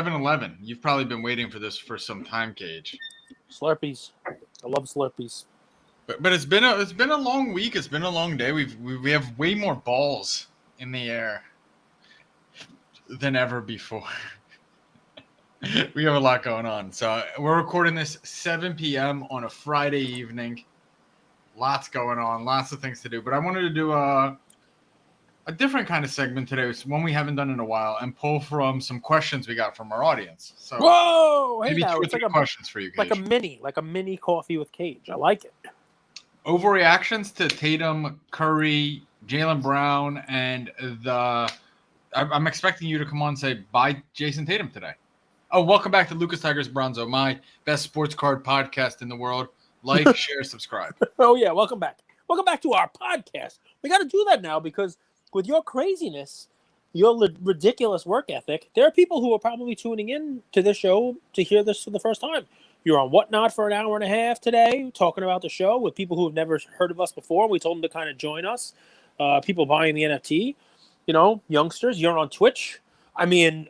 7-Eleven. You've probably been waiting for this for some time, Cage. Slurpees. I love Slurpees. But it's been a long week. It's been a long day. We have way more balls in the air than ever before. We have a lot going on. So we're recording this 7 p.m. on a Friday evening. Lots going on. Lots of things to do. But I wanted to do a different kind of segment today. It's one we haven't done in a while, and pull from some questions we got from our audience. So whoa! Hey, maybe now, 2 or it's 3 like questions for you, Cage. like a mini coffee with Cage. I like it. Overreactions to Tatum, Curry, Jaylen Brown, and I'm expecting you to come on and say bye, Jason Tatum today. Oh, welcome back to Lucas Tigers Bronzo, my best sports card podcast in the world. Like, share, subscribe. Oh yeah, welcome back. Welcome back to our podcast. We got to do that now because with your craziness, your ridiculous work ethic, there are people who are probably tuning in to this show to hear this for the first time. You're on Whatnot for an hour and a half today, talking about the show with people who have never heard of us before. We told them to kind of join us. People buying the NFT, youngsters. You're on Twitch. I mean,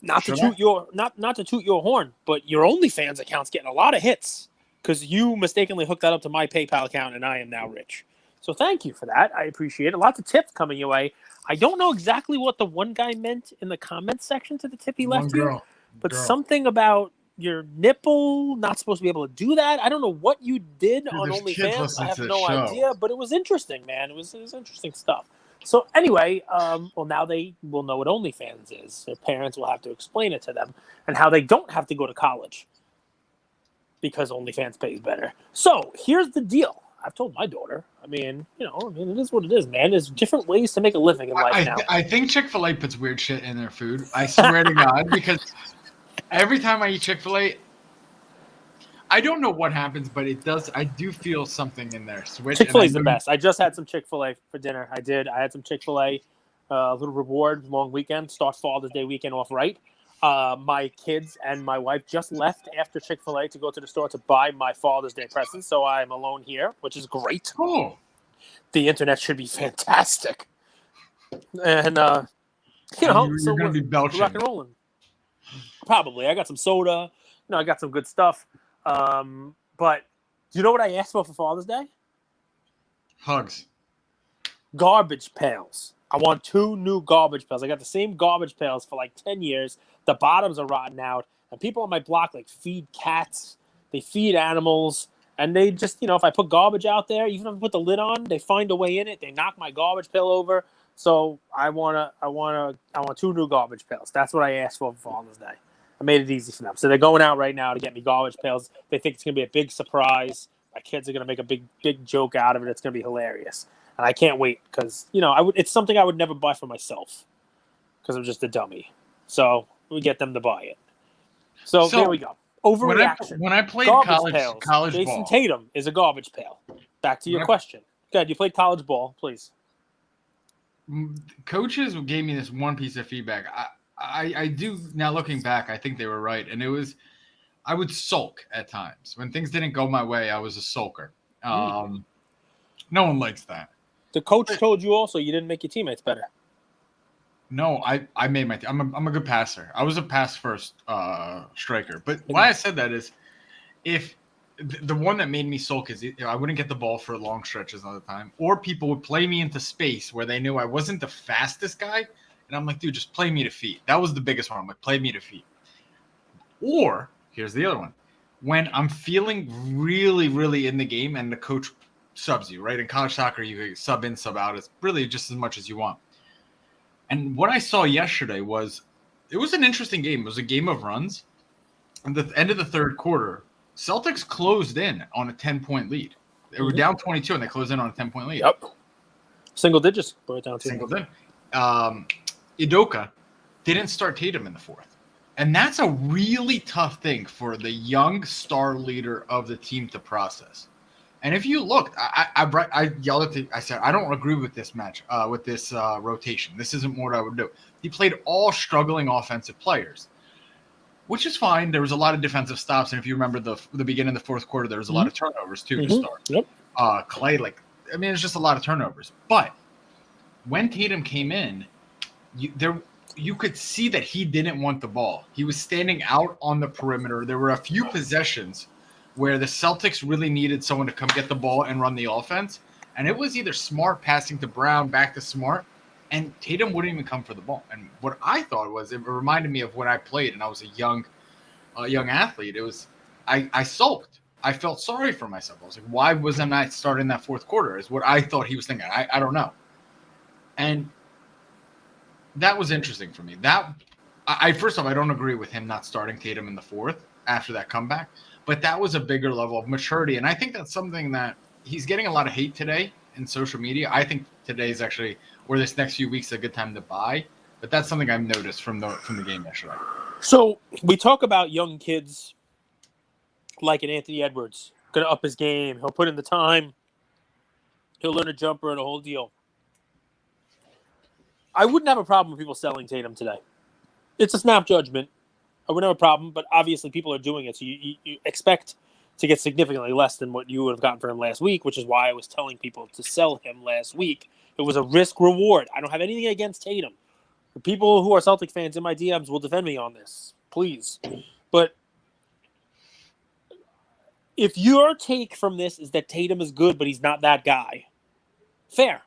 not to toot your horn, but your OnlyFans account's getting a lot of hits because you mistakenly hooked that up to my PayPal account, and I am now rich. So thank you for that. I appreciate it. Lots of tips coming your way. I don't know exactly what the one guy meant in the comments section to the tip he left you, but something about your nipple, not supposed to be able to do that. I don't know what you did on OnlyFans. I have no idea, but it was interesting, man. It was interesting stuff. So anyway, now they will know what OnlyFans is. Their parents will have to explain it to them and how they don't have to go to college because OnlyFans pays better. So here's the deal. I've told my daughter. I mean, it is what it is, man. There's different ways to make a living in life now. I think Chick-fil-A puts weird shit in their food. I swear to God, because every time I eat Chick-fil-A, I don't know what happens, but it does. I do feel something in there. Chick-fil-A is the best. I just had some Chick-fil-A for dinner. I did. I had some Chick-fil-A, little reward, long weekend, start Father's Day weekend off right. My kids and my wife just left after Chick-fil-A to go to the store to buy my Father's Day presents, so I'm alone here, which is great. Cool. The internet should be fantastic. And, you're going to be belching. Rock and rolling. Probably. I got some soda. I got some good stuff. But do you know what I asked for Father's Day? Hugs. Garbage pails. I want 2 new garbage pails. I got the same garbage pails for like 10 years. The bottoms are rotten out. And people on my block feed cats. They feed animals. And they just, if I put garbage out there, even if I put the lid on, they find a way in it. They knock my garbage pail over. So I want 2 new garbage pails. That's what I asked for Father's Day. I made it easy for them. So they're going out right now to get me garbage pails. They think it's going to be a big surprise. My kids are going to make a big joke out of it. It's going to be hilarious. And I can't wait because, it's something I would never buy for myself because I'm just a dummy. So we get them to buy it. So there we go. Overreaction. When I played college Jason ball. Tatum is a garbage pail. Back to your question. Go ahead. You played college ball, please. Coaches gave me this one piece of feedback. I do now looking back, I think they were right. And it was, I would sulk at times. When things didn't go my way, I was a sulker. No one likes that. The coach told you also you didn't make your teammates better. No, I made my team. I'm a good passer. I was a pass first striker. But why I said that is if the one that made me sulk is I wouldn't get the ball for long stretches all the time. Or people would play me into space where they knew I wasn't the fastest guy. And I'm like, dude, just play me to feet. That was the biggest one. I'm like, play me to feet. Or, here's the other one. When I'm feeling really, really in the game and the coach subs you, right? In college soccer, you sub in, sub out. It's really just as much as you want. And what I saw yesterday was, it was an interesting game. It was a game of runs. At the end of the third quarter, Celtics closed in on a 10-point lead. They were down 22, and they closed in on a 10-point lead. Yep. Single digits. Brought it down to single digit. Udoka didn't start Tatum in the fourth. And that's a really tough thing for the young star leader of the team to process. And if you look, I yelled at I said, I don't agree with this match, with this rotation. This isn't what I would do. He played all struggling offensive players, which is fine. There was a lot of defensive stops. And if you remember the beginning of the fourth quarter, there was a lot of turnovers too to start. Yep. Clay, it's just a lot of turnovers. But when Tatum came in, you could see that he didn't want the ball. He was standing out on the perimeter. There were a few possessions where the Celtics really needed someone to come get the ball and run the offense. And it was either Smart passing to Brown, back to Smart, and Tatum wouldn't even come for the ball. And what I thought was, it reminded me of when I played and I was a young athlete. It was, I sulked. I felt sorry for myself. I was like, why wasn't I starting that fourth quarter? Is what I thought he was thinking. I don't know. And that was interesting for me. First off, I don't agree with him not starting Tatum in the fourth after that comeback, but that was a bigger level of maturity. And I think that's something that he's getting a lot of hate today in social media. I think today is actually, or this next few weeks, a good time to buy. But that's something I've noticed from the game yesterday. So we talk about young kids like an Anthony Edwards, going to up his game. He'll put in the time. He'll learn a jumper and a whole deal. I wouldn't have a problem with people selling Tatum today. It's a snap judgment. I wouldn't have a problem, but obviously people are doing it. So you expect to get significantly less than what you would have gotten for him last week, which is why I was telling people to sell him last week. It was a risk reward. I don't have anything against Tatum. The people who are Celtic fans in my DMs will defend me on this, please. But if your take from this is that Tatum is good, but he's not that guy, fair.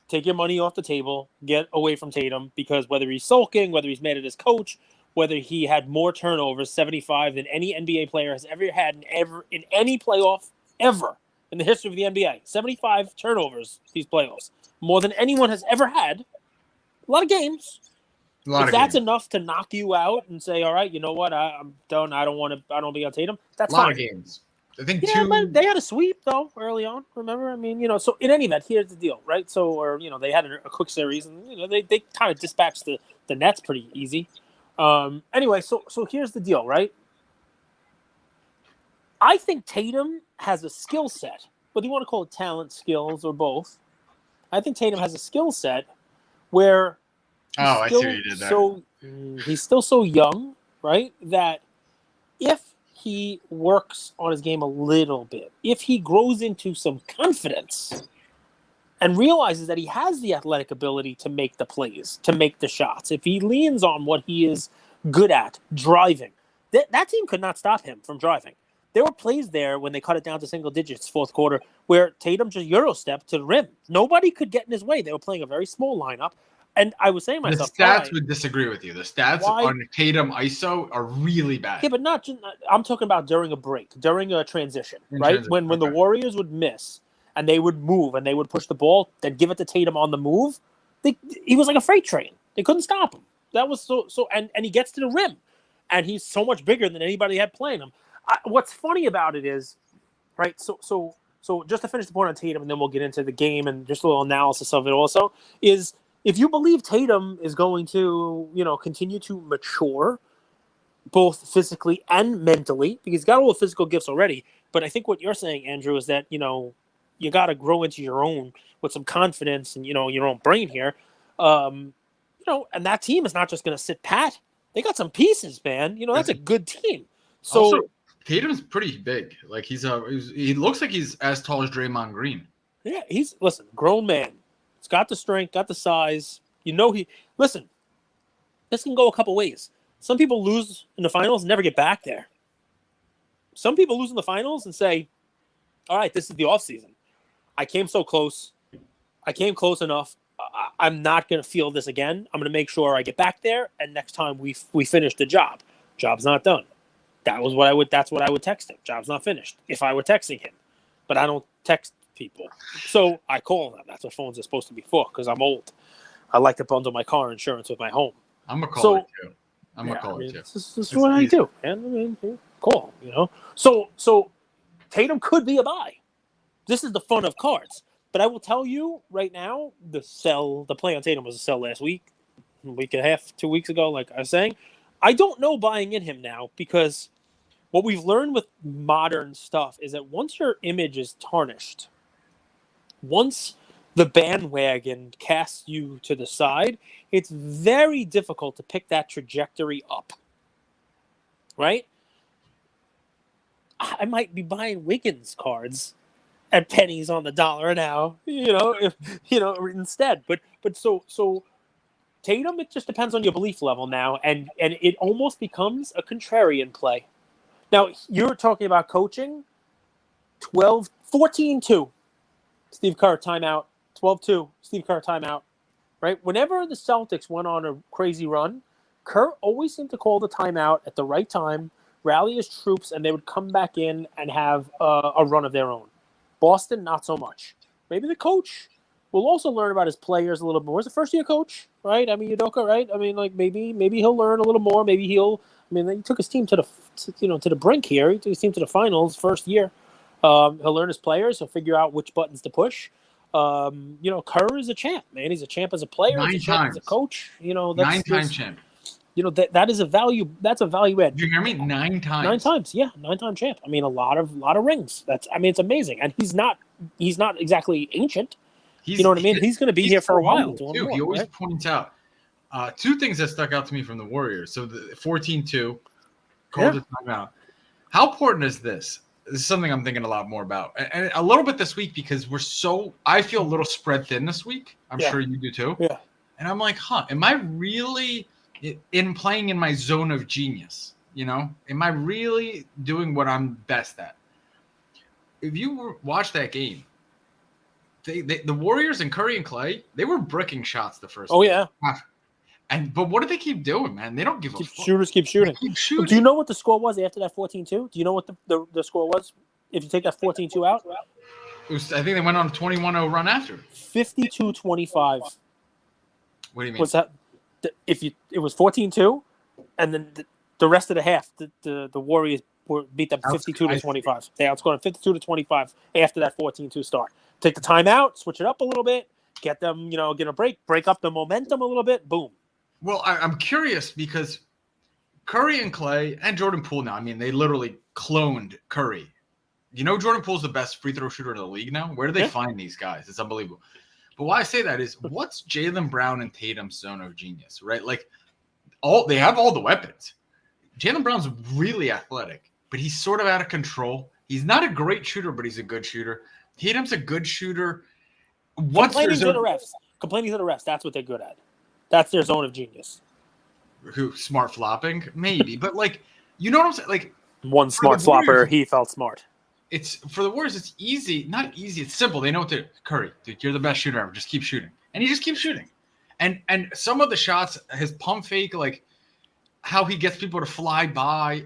Take your money off the table, get away from Tatum, because whether he's sulking, whether he's mad at his coach, whether he had more turnovers, 75, than any NBA player has ever had in any playoff ever in the history of the NBA. 75 turnovers these playoffs. More than anyone has ever had. A lot of games. If that's enough to knock you out and say, all right, you know what, I'm done. I don't be on Tatum. That's fine. A lot of games. I think but they had a sweep though early on. Remember, I mean, so in any event, here's the deal, right? So, or they had a quick series, and they kind of dispatched the Nets pretty easy. Anyway, so here's the deal, right? I think Tatum has a skill set, whether you want to call it talent, skills, or both. I think Tatum has a skill set where I see what you did there. So he's still so young, right? That if he works on his game a little bit, if he grows into some confidence and realizes that he has the athletic ability to make the plays, to make the shots, if he leans on what he is good at, driving, that team could not stop him from driving. There were plays there when they cut it down to single digits, fourth quarter, where Tatum just Euro-stepped to the rim. Nobody could get in his way. They were playing a very small lineup. And I was saying to myself, the stats would disagree with you. The stats on Tatum ISO are really bad. Yeah, but not just. I'm talking about during a break, during a transition, right? When the Warriors would miss and they would move and they would push the ball, then give it to Tatum on the move. He was like a freight train. They couldn't stop him. That was so. And he gets to the rim, and he's so much bigger than anybody had playing him. What's funny about it is, right? So just to finish the point on Tatum, and then we'll get into the game and just a little analysis of it. Also, is if you believe Tatum is going to, continue to mature, both physically and mentally, because he's got all the physical gifts already. But I think what you're saying, Andrew, is that, you got to grow into your own with some confidence and, your own brain here. And that team is not just going to sit pat. They got some pieces, man. That's a good team. So also, Tatum's pretty big. Like he looks like he's as tall as Draymond Green. Yeah, grown man. He's got the strength, got the size. This can go a couple ways. Some people lose in the finals and never get back there. Some people lose in the finals and say, all right, this is the offseason. I came so close. I came close enough. I'm not going to feel this again. I'm going to make sure I get back there, and next time we finish the job. Job's not done. That's what I would text him. Job's not finished if I were texting him. But I don't text people. So I call them. That's what phones are supposed to be for, because I'm old. I like to bundle my car insurance with my home. I'm a caller too. This is what I do. And call, So Tatum could be a buy. This is the fun of cards. But I will tell you right now, the play on Tatum was a sell last week, a week and a half, 2 weeks ago, like I was saying. I don't know buying in him now, because what we've learned with modern stuff is that once your image is tarnished, once the bandwagon casts you to the side, it's very difficult to pick that trajectory up. Right? I might be buying Wiggins cards at pennies on the dollar now, instead. But so Tatum, it just depends on your belief level now, and it almost becomes a contrarian play. Now, you're talking about coaching. 14-2, Steve Kerr timeout. 12-2, Steve Kerr timeout. Right? Whenever the Celtics went on a crazy run, Kerr always seemed to call the timeout at the right time, rally his troops, and they would come back in and have a run of their own. Boston, not so much. Maybe the coach will also learn about his players a little more. He's a first-year coach, right? I mean, Udoka, right? I mean, like maybe he'll learn a little more. Maybe he'll. I mean, he took his team to the brink here. He took his team to the finals first year. He'll learn his players. He'll figure out which buttons to push. Kerr is a champ, man. He's a champ as a player. He's a champ as a coach. That's 9-time champ. That is a value. That's a value add. Did you hear me? 9 times. 9 times, yeah, 9-time champ. I mean, a lot of rings. It's amazing, and he's not exactly ancient. You know what I mean? He's going to be here for a while. Too. He always points out 2 things that stuck out to me from the Warriors. So the 14-2 called the timeout. How important is this? This is something I'm thinking a lot more about, and a little bit this week because I feel a little spread thin this week. I'm sure you do too. Yeah. And I'm like, am I really playing in my zone of genius? Am I really doing what I'm best at? If you watch that game, the Warriors and Curry and Clay, they were bricking shots the first. Oh yeah. But what do they keep doing, man? They don't give a fuck. Shooters keep shooting. Keep shooting. Do you know what the score was after that 14-2? Do you know what the score was if you take that 14-2 out? I think they went on a 21-0 run after. 52-25. What do you mean? Was that it was 14-2, and then the rest of the half, the Warriors beat them 52-25. They outscored them 52-25 after that 14-2 start. Take the timeout, switch it up a little bit, get them, get a break up the momentum a little bit. Boom. Well, I'm curious because Curry and Clay and Jordan Poole now, I mean, they literally cloned Curry. Jordan Poole's the best free throw shooter in the league now. Where do they find these guys? It's unbelievable. But why I say that is, what's Jaylen Brown and Tatum's zone of genius, right? Like, they have all the weapons. Jaylen Brown's really athletic, but he's sort of out of control. He's not a great shooter, but he's a good shooter. Tatum's a good shooter. Complaining to the refs. That's what they're good at. That's their zone of genius. Who? Smart flopping? Maybe. But, you know what I'm saying? Like, one smart flopper, he felt smart. It's for the Warriors, it's easy. Not easy. It's simple. They know what to do. Curry, dude, you're the best shooter ever. Just keep shooting. And he just keeps shooting. And some of the shots, his pump fake, like how he gets people to fly by,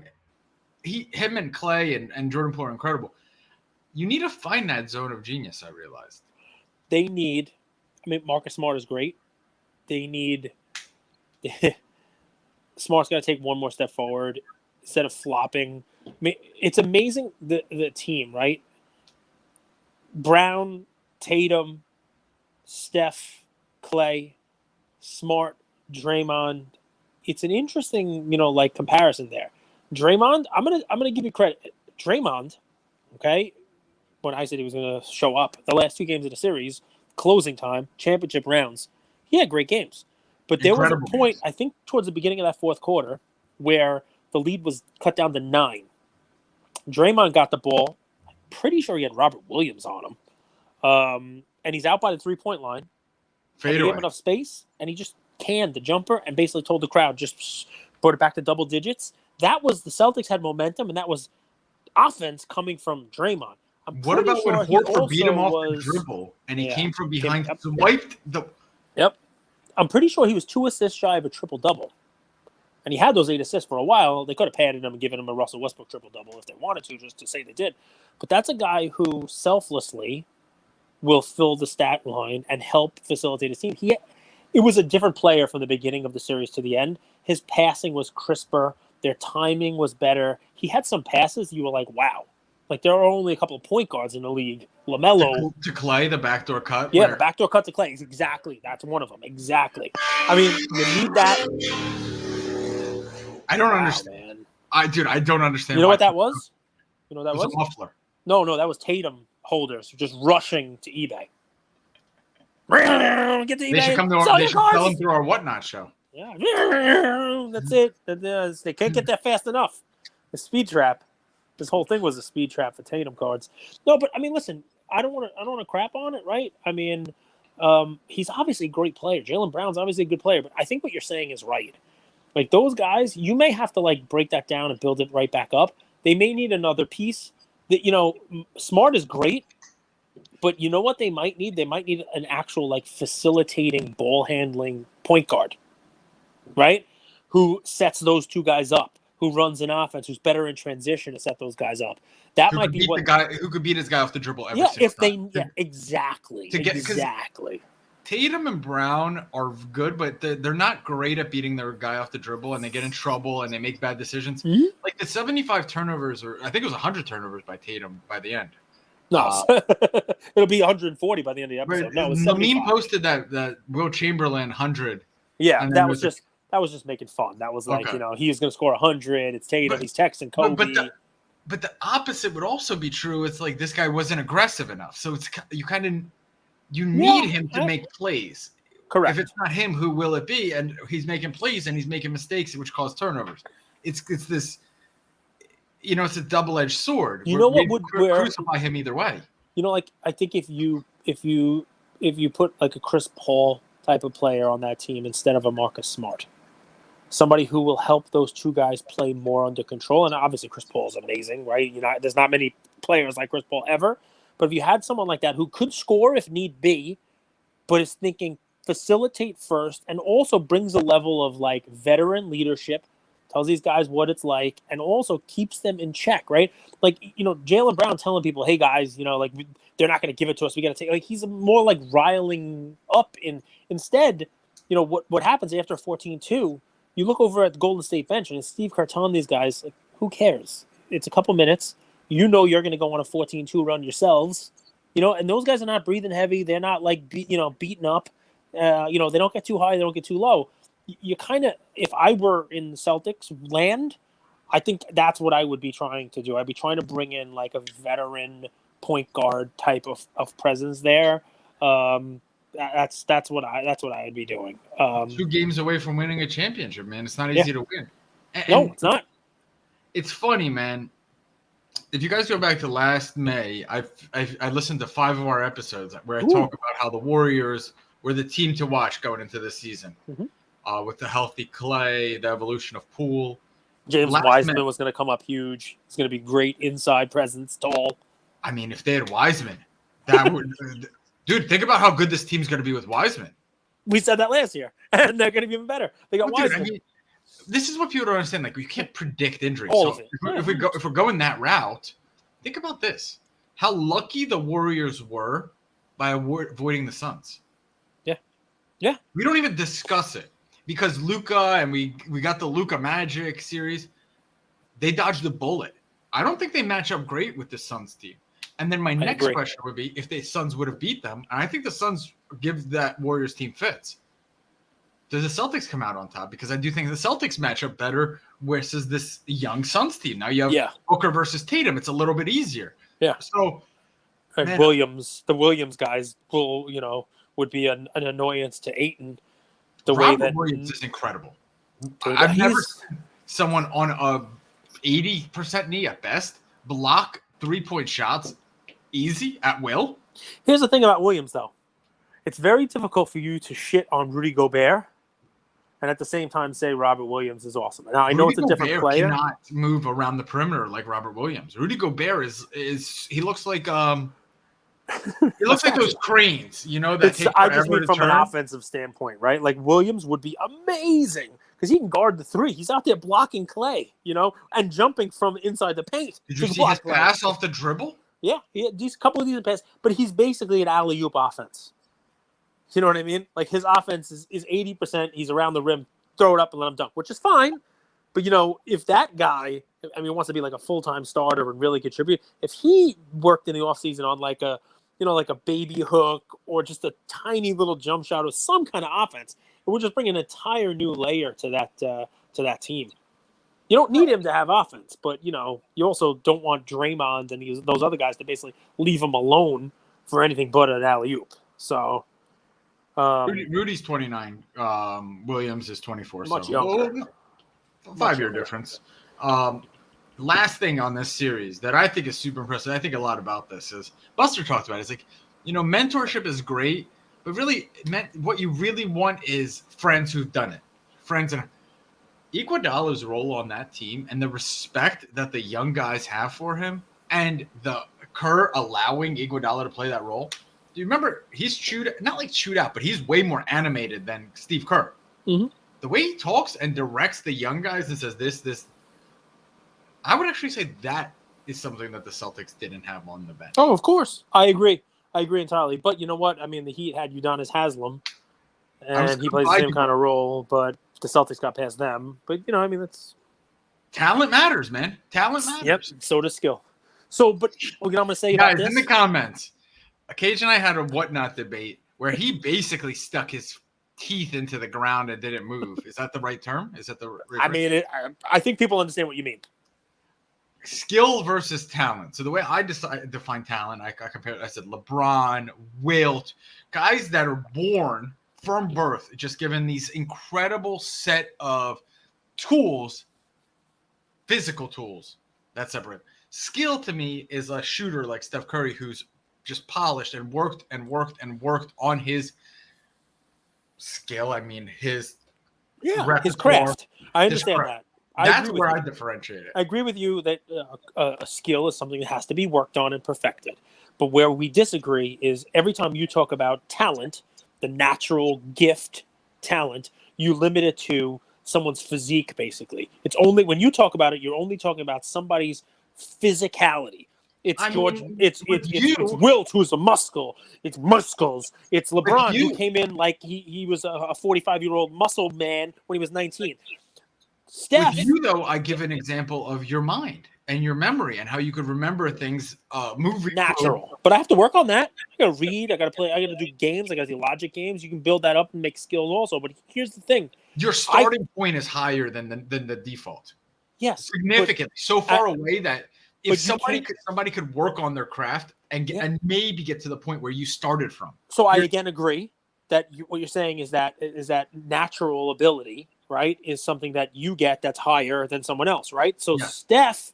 him and Clay and Jordan Poole are incredible. You need to find that zone of genius, I realized. Marcus Smart is great. Smart's got to take one more step forward instead of flopping. I mean, it's amazing the team, right? Brown, Tatum, Steph, Clay, Smart, Draymond. It's an interesting, comparison there. Draymond, I'm gonna give you credit. Draymond, okay, when I said he was gonna show up, the last 2 games of the series, closing time, championship rounds, he had great games. But there was a point, I think, towards the beginning of that fourth quarter, where the lead was cut down to 9. Draymond got the ball. I'm pretty sure he had Robert Williams on him. And he's out by the 3-point line. Fade away. He gave enough space, and he just canned the jumper and basically told the crowd, just brought it back to double digits. That was the Celtics had momentum, and that was offense coming from Draymond. What about when Horford beat him off the dribble, and he came from behind, wiped the... Yep. I'm pretty sure he was 2 assists shy of a triple-double. And he had those 8 assists for a while. They could have padded him and given him a Russell Westbrook triple-double if they wanted to, just to say they did. But that's a guy who selflessly will fill the stat line and help facilitate his team. It was a different player from the beginning of the series to the end. His passing was crisper. Their timing was better. He had some passes you were like, wow. Like, there are only a couple of point guards in the league. LaMelo. To Clay, the backdoor cut? Yeah, the backdoor cut to Clay. Exactly. That's one of them. Exactly. I mean, you need that. I don't understand. Man. I don't understand. You know what that was? You know what that was? A muffler. No, that was Tatum holders just rushing to eBay. Get to eBay. They should come to sell them through our Whatnot show. Yeah. That's it. They can't get that fast enough. The speed trap. This whole thing was a speed trap for Tatum cards. No, but I mean, listen, I don't want to crap on it, right? I mean, He's obviously a great player. Jaylen Brown's obviously a good player, but I think what you're saying is right. Like those guys, you may have to like break that down and build it right back up. They may need another piece. That Smart is great, but you know what they might need? They might need an actual like facilitating, ball handling point guard, right? Who sets those two guys up, who runs an offense, who's better in transition to set those guys up. That Who might could be beat what the guy who could beat his guy off the dribble every Yeah, single if they time. exactly. To get- 'cause- Exactly. Tatum and Brown are good, but they're not great at beating their guy off the dribble, and they get in trouble and they make bad decisions. Mhm. Like the 75 turnovers, or I think it was 100 turnovers by Tatum by the end. No, it'll be 140 by the end of the episode. No, it was Naeem 75. posted that Will Chamberlain 100. Yeah, and then that was there's just making fun. That was like, Okay. He's going to score 100. It's Tatum. But- He's texting Kobe. But the opposite would also be true. It's like this guy wasn't aggressive enough, so it's you need him to make plays. Correct. If it's not him, who will it be? And he's making plays and he's making mistakes, which cause turnovers. It's this, it's a double-edged sword. You know what We would- crucify him either way. Like I think if you put like a Chris Paul type of player on that team instead of a Marcus Smart, somebody who will help those two guys play more under control. And obviously Chris Paul is amazing, right? There's not many players like Chris Paul ever. But if you had someone like that who could score if need be, but is thinking facilitate first and also brings a level of like veteran leadership, tells these guys what it's like, and also keeps them in check, right? Like, Jaylen Brown telling people, hey guys, like they're not going to give it to us. We got to take, like, he's more like riling up instead, what happens after 14-2, you look over at the Golden State bench and it's Steve Carton, these guys, like, who cares? It's a couple minutes. You're going to go on a 14-2 run yourselves, and those guys are not breathing heavy. They're not like, beaten up. They don't get too high. They don't get too low. You kind of, if I were in the Celtics land, I think that's what I would be trying to do. I'd be trying to bring in like a veteran point guard type of presence there. That's what I'd be doing. 2 games away from winning a championship, man. It's not easy to win. No, it's not. It's funny, man. If you guys go back to last May, I listened to 5 of our episodes where I talk about how the Warriors were the team to watch going into this season. Mhm. With the healthy Clay, the evolution of Poole. James Last Wiseman minute- was going to come up huge. He's going to be great inside presence, tall. I mean, if they had Wiseman, that would dude, think about how good this team's going to be with Wiseman. We said that last year, and they're going to be even better. They got Well, dude, Wiseman. I mean, this is what people don't understand. Like, we can't predict injuries. All So of it. if we're going that route, think about this: how lucky the Warriors were by avoiding the Suns. Yeah. We don't even discuss it because Luka and we got the Luka Magic series. They dodged the bullet. I don't think they match up great with the Suns team. And then my next agree. question would be if the Suns would have beat them. And I think the Suns give that Warriors team fits. Does the Celtics come out on top? Because I do think the Celtics match up better versus this young Suns team. Now you have Booker versus Tatum. It's a little bit easier. Yeah. So And man, the Williams guys will, would be an annoyance to Ayton. The Robert way that Williams is incredible. Dude, I've never he's- seen someone on a 80% knee at best block 3-point shots easy at will. Here's the thing about Williams, though. It's very difficult for you to shit on Rudy Gobert and at the same time say Robert Williams is awesome. Now, I know Rudy it's a different Gobert player. cannot move around the perimeter like Robert Williams. Rudy Gobert is he looks like he looks like those cranes, that take I just forever mean to from turn. an offensive standpoint, right? Like Williams would be amazing because he can guard the 3. He's out there blocking Clay, and jumping from inside the paint. Did you to see block his Clay. pass off the dribble? Yeah, he had these couple of these passes, but he's basically an alley-oop offense. You know what I mean? Like his offense is 80%. He's around the rim, throw it up and let him dunk, which is fine. But if that guy, wants to be like a full-time starter and really contribute, if he worked in the offseason on like a baby hook or just a tiny little jump shot or some kind of offense, it would just bring an entire new layer to that team. You don't need him to have offense, but you also don't want Draymond and those other guys to basically leave him alone for anything but an alley-oop. So Rudy's 29. Williams is 24. Much so younger. 5-year difference. Last thing on this series that I think is super impressive, I think a lot about this is Buster talked about it. It's like, mentorship is great, But really, what you really want is friends who've done it. Friends and Iguodala's role on that team and the respect that the young guys have for him, and the Kerr allowing Iguodala to play that role. Do you remember he's not like chewed out, but he's way more animated than Steve Kerr. Mm-hmm. The way he talks and directs the young guys and says this, I would actually say that is something that the Celtics didn't have on the bench. Oh, of course. I agree entirely. But you know what? I mean, the Heat had Udonis Haslem, and he plays the same kind of role, but the Celtics got past them. But, you know, I mean, that's... Talent matters, man. Talent matters. Yep, so does skill. So, but what I'm going to say about this... in the comments, Cage and I had a whatnot debate where he basically stuck his teeth into the ground and didn't move. Is that the right term? Is that the right I mean, I think people understand what you mean. Skill versus talent. So the way I define talent, I compared. I said LeBron, Wilt, guys that are born from birth, just given these incredible set of tools, physical tools that separate. Skill to me is a shooter like Steph Curry who's just polished and worked on his skill. I mean, his craft. I understand that. That's where I differentiate it. I agree with you that a skill is something that has to be worked on and perfected. But where we disagree is every time you talk about talent, the natural gift talent, you limit it to someone's physique, basically. It's only when you talk about it, you're only talking about somebody's physicality. It's Wilt who's a muscle. It's muscles. It's LeBron who came in like he was a 45-year-old muscle man when he was 19. Steph. With you, though, I give an example of your mind and your memory and how you could remember things moving. Natural. But I have to work on that. I got to read. I got to play. I got to do games. I got to do logic games. You can build that up and make skills also. But here's the thing. Your starting point is higher than the default. Yes. Significantly. So far away that if somebody could work on their craft and maybe get to the point where you started from. So I again agree that what you're saying is that natural ability, right, is something that you get that's higher than someone else, right? So Steph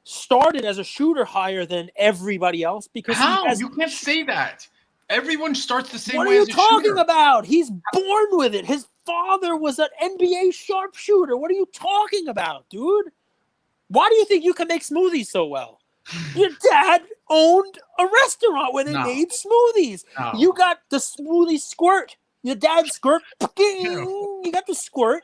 started as a shooter higher than everybody else because you can't say that. Everyone starts the same way. What are you talking about? He's born with it. His father was an NBA sharpshooter. What are you talking about, dude? Why do you think you can make smoothies so well? Your dad owned a restaurant where they made smoothies. No. You got the smoothie squirt. Your dad squirt. You got the squirt.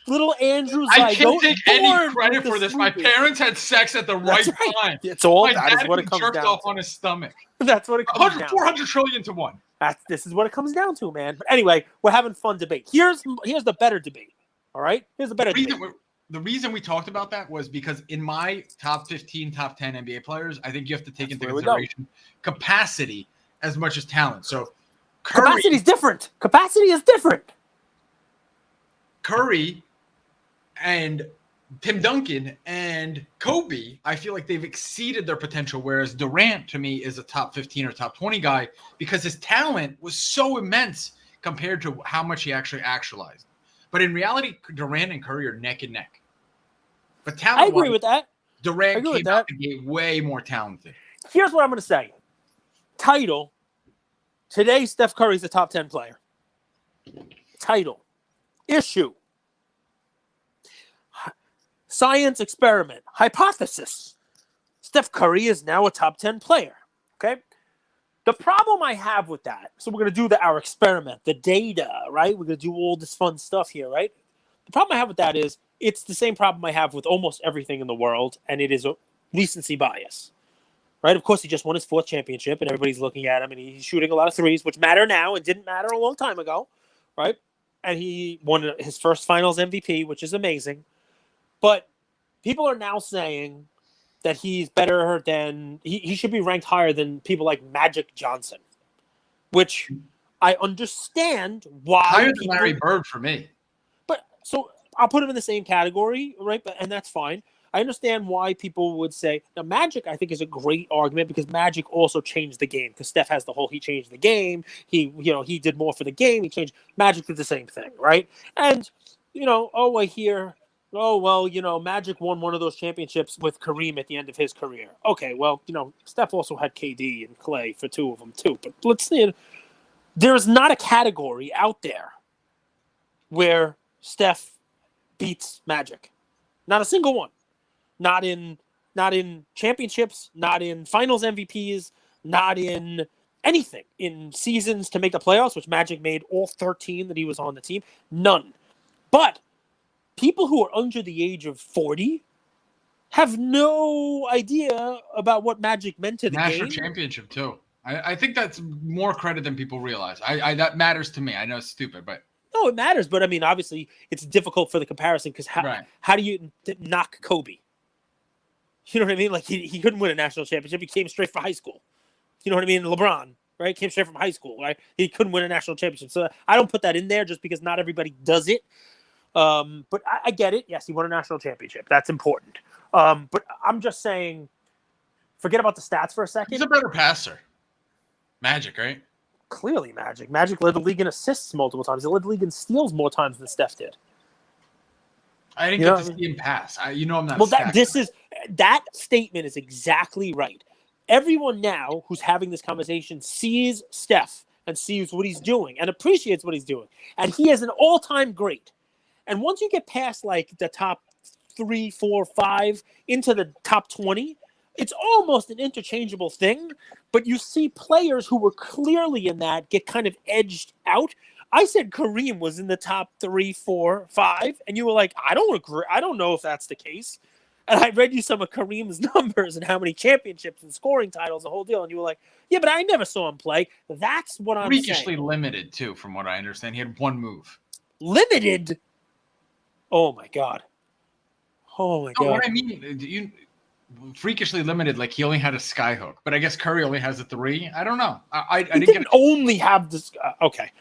Little Andrew's I can't take any credit for this. My parents had sex at the right time. It's all My that dad is what it comes jerked down off to. On his stomach. That's what it comes down 400 trillion to 1. This is what it comes down to, man. But anyway, we're having fun debate. Here's the better debate. All right? Here's the better debate. The reason we talked about that was because in my top 15, top 10 NBA players, I think you have to take into consideration capacity as much as talent. So capacity is different. Capacity is different. Curry and Tim Duncan and Kobe, I feel like they've exceeded their potential, whereas Durant, to me, is a top 15 or top 20 guy because his talent was so immense compared to how much he actually actualized. But in reality, Durant and Curry are neck and neck. But talent, I agree with that. Durant came out the gate way more talented. Here's what I'm going to say. Title. Today, Steph Curry's a top 10 player. Title. Issue. Science experiment. Hypothesis. Steph Curry is now a top 10 player. Okay? The problem I have with that, so we're going to do our experiment, the data, right? We're going to do all this fun stuff here, right? The problem I have with that is it's the same problem I have with almost everything in the world, and it is a recency bias, right? Of course, he just won his 4th championship, and everybody's looking at him, and he's shooting a lot of threes, which matter now and didn't matter a long time ago, right? And he won his first finals MVP, which is amazing. But people are now saying that he's better than he should be ranked higher than people like Magic Johnson, which I understand why. Higher than Larry Bird for me. But so I'll put him in the same category, right? And that's fine. I understand why people would say now Magic. I think is a great argument because Magic also changed the game because Steph has the whole he changed the game. He did more for the game. He changed. Magic did the same thing, right? And I hear. Oh, well, Magic won one of those championships with Kareem at the end of his career. Okay, well, Steph also had KD and Clay for 2 of them, too. But let's see. There's not a category out there where Steph beats Magic. Not a single one. Not in championships, not in finals MVPs, not in anything. In seasons to make the playoffs, which Magic made all 13 that he was on the team. None. But people who are under the age of 40 have no idea about what Magic meant to the National game. championship too. I think that's more credit than people realize. I that matters to me. I know it's stupid, but No, it matters. But I mean, obviously, it's difficult for the comparison because how do you knock Kobe? You know what I mean? Like he couldn't win a national championship. He came straight from high school. You know what I mean? LeBron, right? Came straight from high school, right? He couldn't win a national championship. So I don't put that in there just because not everybody does it. But I get it. Yes, he won a national championship. That's important. But I'm just saying, forget about the stats for a second. he's a better passer. Magic, right? Clearly Magic. Magic led the league in assists multiple times. He led the league in steals more times than Steph did. I didn't get to see him pass. I'm not. Well, that statement is exactly right. Everyone now who's having this conversation sees Steph and sees what he's doing and appreciates what he's doing. And he is an all-time great. And once you get past like the top 3, 4, 5 into the top 20, it's almost an interchangeable thing. But you see players who were clearly in that get kind of edged out. I said Kareem was in the top 3, 4, 5, and you were like, I don't agree. I don't know if that's the case. And I read you some of Kareem's numbers and how many championships and scoring titles, the whole deal. And you were like, yeah, but I never saw him play. That's what I'm saying. Freakishly limited, too, from what I understand. He had one move. Limited? Oh, my God. Oh, my God. What I mean, freakishly limited, like he only had a skyhook. But I guess Curry only has a 3. I don't know. I didn't only have this. Okay.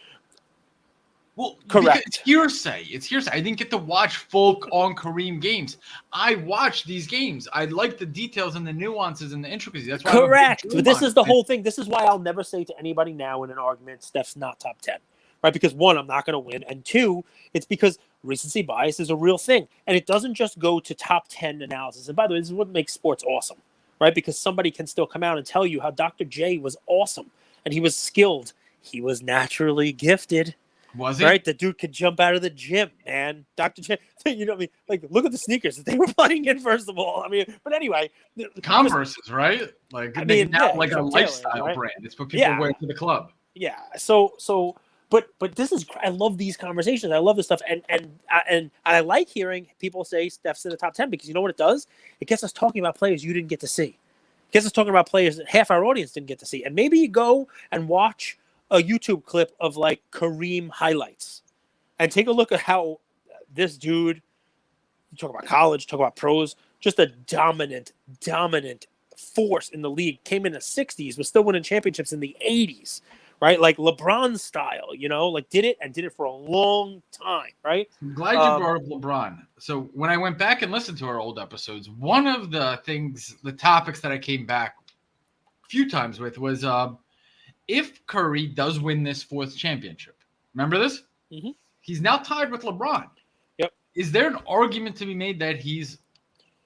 Well, correct. It's hearsay. I didn't get to watch full on Kareem games. I watched these games. I like the details and the nuances and the intricacies. That's why correct. But this is the whole thing. This is why I'll never say to anybody now in an argument, Steph's not top 10, right? Because 1, I'm not going to win. And 2, it's because recency bias is a real thing. And it doesn't just go to top 10 analysis. And by the way, this is what makes sports awesome, right? Because somebody can still come out and tell you how Dr. J was awesome and he was skilled. He was naturally gifted. Was he? Right? The dude could jump out of the gym, man. Dr. J, you know what I mean? Like, look at the sneakers that they were playing in, first of all. I mean, but anyway. Converses, right? Like, a lifestyle brand. It's what people wear to the club. Yeah. So, but this is, I love these conversations. I love this stuff. And I like hearing people say Steph's in the top 10 because you know what it does? It gets us talking about players you didn't get to see. It gets us talking about players that half our audience didn't get to see. And maybe you go and watch a YouTube clip of like Kareem highlights and take a look at how this dude, you talk about college, talk about pros, just a dominant force in the league, came in the 60s, was still winning championships in the 80s, right? Like LeBron style, like did it for a long time, right? I'm glad you brought up LeBron. So when I went back and listened to our old episodes, one of the topics that I came back a few times with was, if Curry does win this 4th championship, remember this? Mm-hmm. He's now tied with LeBron. Yep. Is there an argument to be made that he's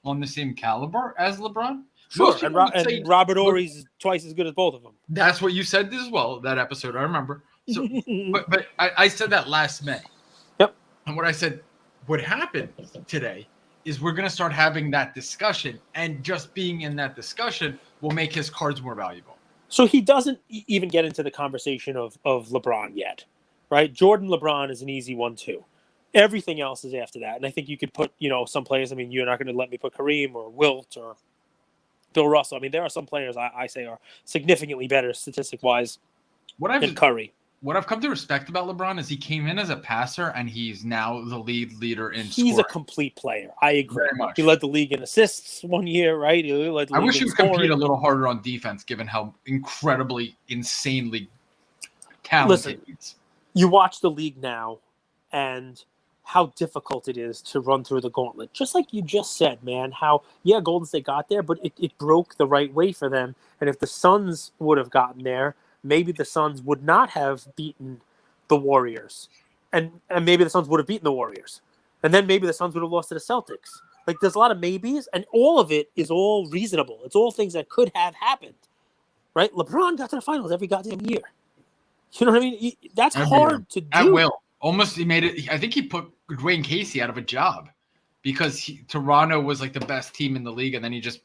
on the same caliber as LeBron? Sure. And Robert Ory's is twice as good as both of them. That's what you said as well, that episode. I remember. So, but I said that last May. Yep. And what I said, what happened today is we're going to start having that discussion, and just being in that discussion will make his cards more valuable. So he doesn't even get into the conversation of LeBron yet, right? Jordan LeBron is an easy one too. Everything else is after that. And I think you could put, some players, I mean, you're not going to let me put Kareem or Wilt or Bill Russell. I mean, there are some players I say are significantly better statistic-wise than Curry. What I've come to respect about LeBron is he came in as a passer, and he's now the leader in scoring. He's a complete player. I agree. Very much. He led the league in assists one year, right? I wish he would compete a little harder on defense, given how incredibly, insanely talented he is. You watch the league now, and how difficult it is to run through the gauntlet. Just like you just said, man, how, Golden State got there, but it broke the right way for them. And if the Suns would have gotten there, maybe the Suns would not have beaten the Warriors. And maybe the Suns would have beaten the Warriors. And then maybe the Suns would have lost to the Celtics. Like, there's a lot of maybes, and all of it is all reasonable. It's all things that could have happened, right? LeBron got to the finals every goddamn year. You know what I mean? That's Every hard to year. At do. will. Almost he made it. I think he put Dwayne Casey out of a job because Toronto was like the best team in the league, and then he just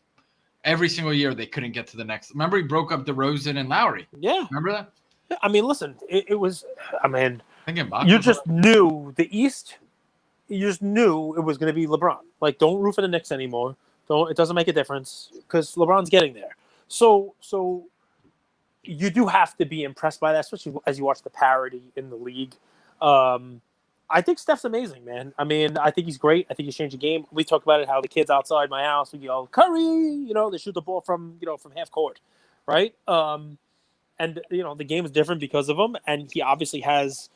every single year they couldn't get to the next. Remember he broke up DeRozan and Lowry. Yeah. Remember that? I mean, listen, it was. I mean, You just knew the East. You just knew it was going to be LeBron. Like, don't root for the Knicks anymore. Don't. It doesn't make a difference because LeBron's getting there. So you do have to be impressed by that, especially as you watch the parity in the league. I think Steph's amazing, man. I mean, I think he's great. I think he's changed the game. We talk about it, how the kids outside my house, we yell, Curry, they shoot the ball from half court, right? And, the game is different because of him, and he obviously has,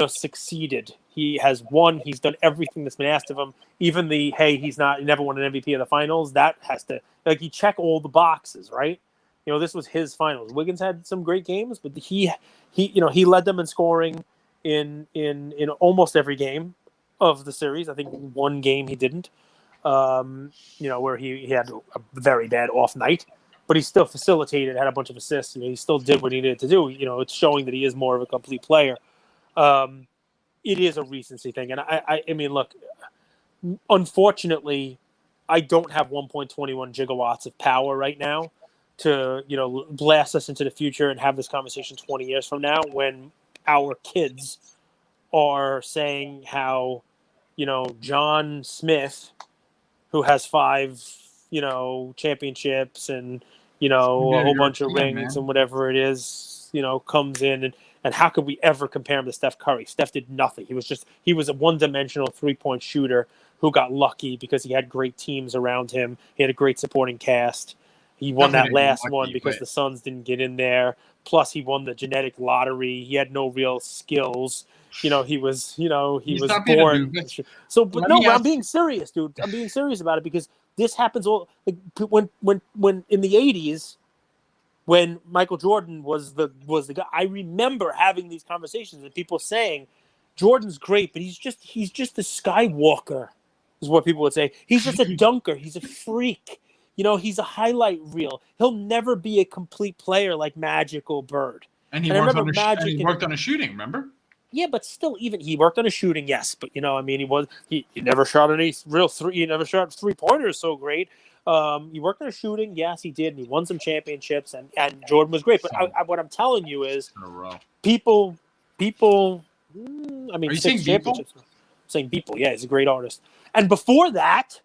succeeded. He has won. He's done everything that's been asked of him. Even he never won an MVP of the finals. That has to, you check all the boxes, right? This was his finals. Wiggins had some great games, but he led them in scoring in almost every game of the series. I think one game he didn't, where he had a very bad off night, but he still facilitated, had a bunch of assists. He still did what he needed to do. It's showing that he is more of a complete player. It is a recency thing. And I mean, look, unfortunately, I don't have 1.21 gigawatts of power right now to, blast us into the future and have this conversation 20 years from now when our kids are saying how, John Smith, who has 5, championships and, a whole bunch of rings and whatever it is, comes in and how could we ever compare him to Steph Curry? Steph did nothing. He was a one-dimensional 3-point shooter who got lucky because he had great teams around him. He had a great supporting cast. He won that last one because the Suns didn't get in there. Plus, he won the genetic lottery. He had no real skills. He was born. So, but no, I'm being serious, dude. I'm being serious about it because this happens all when in the 80s, when Michael Jordan was the guy. I remember having these conversations and people saying, "Jordan's great, but he's just a Skywalker," is what people would say. He's just a dunker. He's a freak. He's a highlight reel. He'll never be a complete player like Magic or Bird. And he worked on a shooting, remember? Yeah, but still, even he worked on a shooting, yes. But, he never shot any real three. He never shot 3-pointers so great. He worked on a shooting, yes, he did. And he won some championships, and Jordan was great. But what I'm telling you is people, Are you saying championships. I'm saying people, yeah, he's a great artist. And before that,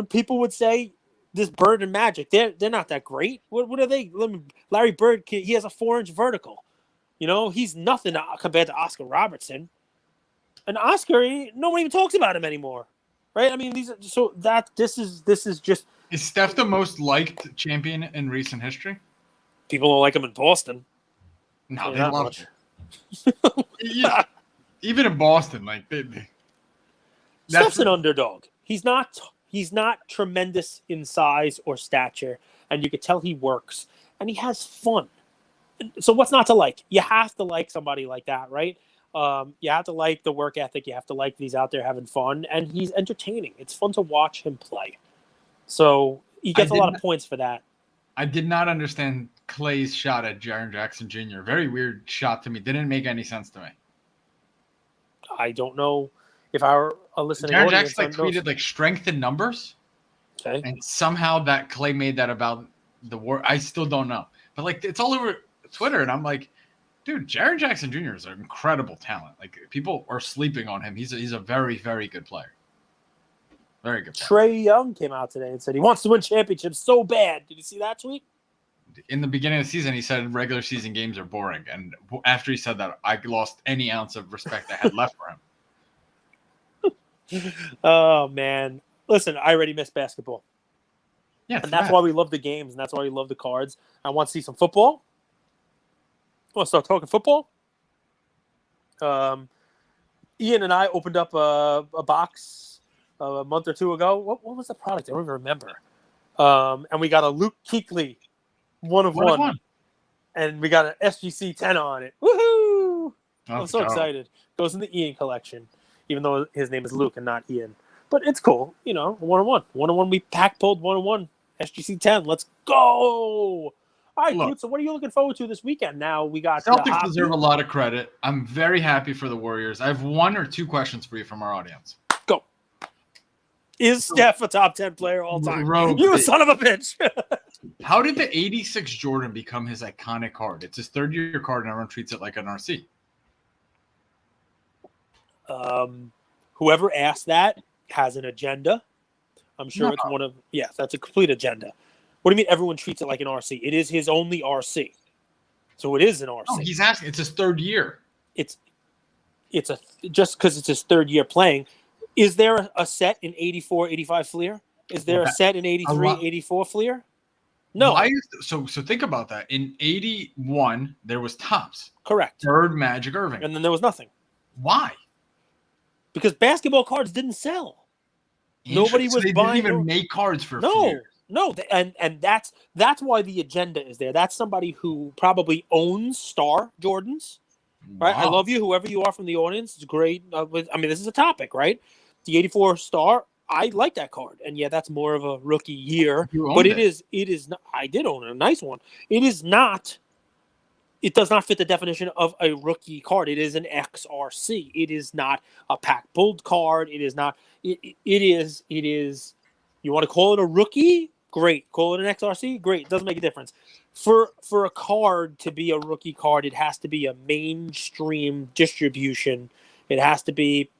people would say, this Bird and Magic, they're not that great. What are they? Larry Bird, he has a 4-inch vertical. He's nothing compared to Oscar Robertson. And Oscar, no one even talks about him anymore, right? I mean, this is just. Is Steph the most liked champion in recent history? People don't like him in Boston. No, they love it. Yeah, even in Boston, Steph's an underdog. He's not tremendous in size or stature, and you could tell he works, and he has fun. So what's not to like? You have to like somebody like that, right? You have to like the work ethic. You have to like that he's out there having fun, and he's entertaining. It's fun to watch him play. So he gets a lot of points for that. I did not understand Clay's shot at Jaren Jackson Jr. Very weird shot to me. Didn't make any sense to me. I don't know if our listening Jaren audience Jackson tweeted strength in numbers. Okay. And somehow that Clay made that about the war. I still don't know. But it's all over Twitter, and I'm like, dude, Jaren Jackson Jr. is an incredible talent. People are sleeping on him. He's a very, very good player. Very good player. Trae Young came out today and said he wants to win championships so bad. Did you see that tweet? In the beginning of the season, he said regular season games are boring. And after he said that, I lost any ounce of respect I had left for him. Oh, man. Listen, I already miss basketball. Yeah, and that's why we love the games, and that's why we love the cards. I want to see some football. I want to start talking football. Ian and I opened up a box a month or two ago. What was the product? I don't even remember. And we got a Luke Kuechly 1 of 1. And we got an SGC 10 on it. Woohoo! I'm so excited. Goes in the Ian collection, even though his name is Luke and not Ian. But it's cool, 1 of 1. 1 of 1. We pack pulled 1 of 1. SGC 10. Let's go! All right, Look. dude. So what are you looking forward to this weekend? Now we got Celtics hockey. deserve a lot of credit. I'm very happy for the Warriors. I have 1 or 2 questions for you from our audience. Go. Is Steph a top 10 player all time? Rogue, You son of a bitch. How did the 86 Jordan become his iconic card? It's his third-year card, and everyone treats it like an RC. Whoever asked that has an agenda. I'm sure No. it's one of that's a complete agenda. What do you mean everyone treats it like an RC? It is his only RC. So it is an RC. No, he's asking. It's his third year. It's just because it's his third year playing. Is there a set in 84, 85 Fleer? Is there a set in 83, 84 Fleer? No. So think about that. In 81, there was Topps. Correct. Third Magic Irving. And then there was nothing. Why? Because basketball cards didn't sell. Nobody was they buying. Didn't even make cards for a few years. No, and that's why the agenda is there. That's somebody who probably owns Star Jordans, right? Wow. I love you, whoever you are from the audience. It's great. I mean, this is a topic, right? The 84 Star, I like that card, and yeah, that's more of a rookie year. But it is not. I did own a nice one. It is not. It does not fit the definition of a rookie card. It is an XRC. It is not a pack pulled card. It is not. It is. You want to call it a rookie? Great. Call it an XRC? Great. It doesn't make a difference. For a card to be a rookie card, it has to be a mainstream distribution. It has to be,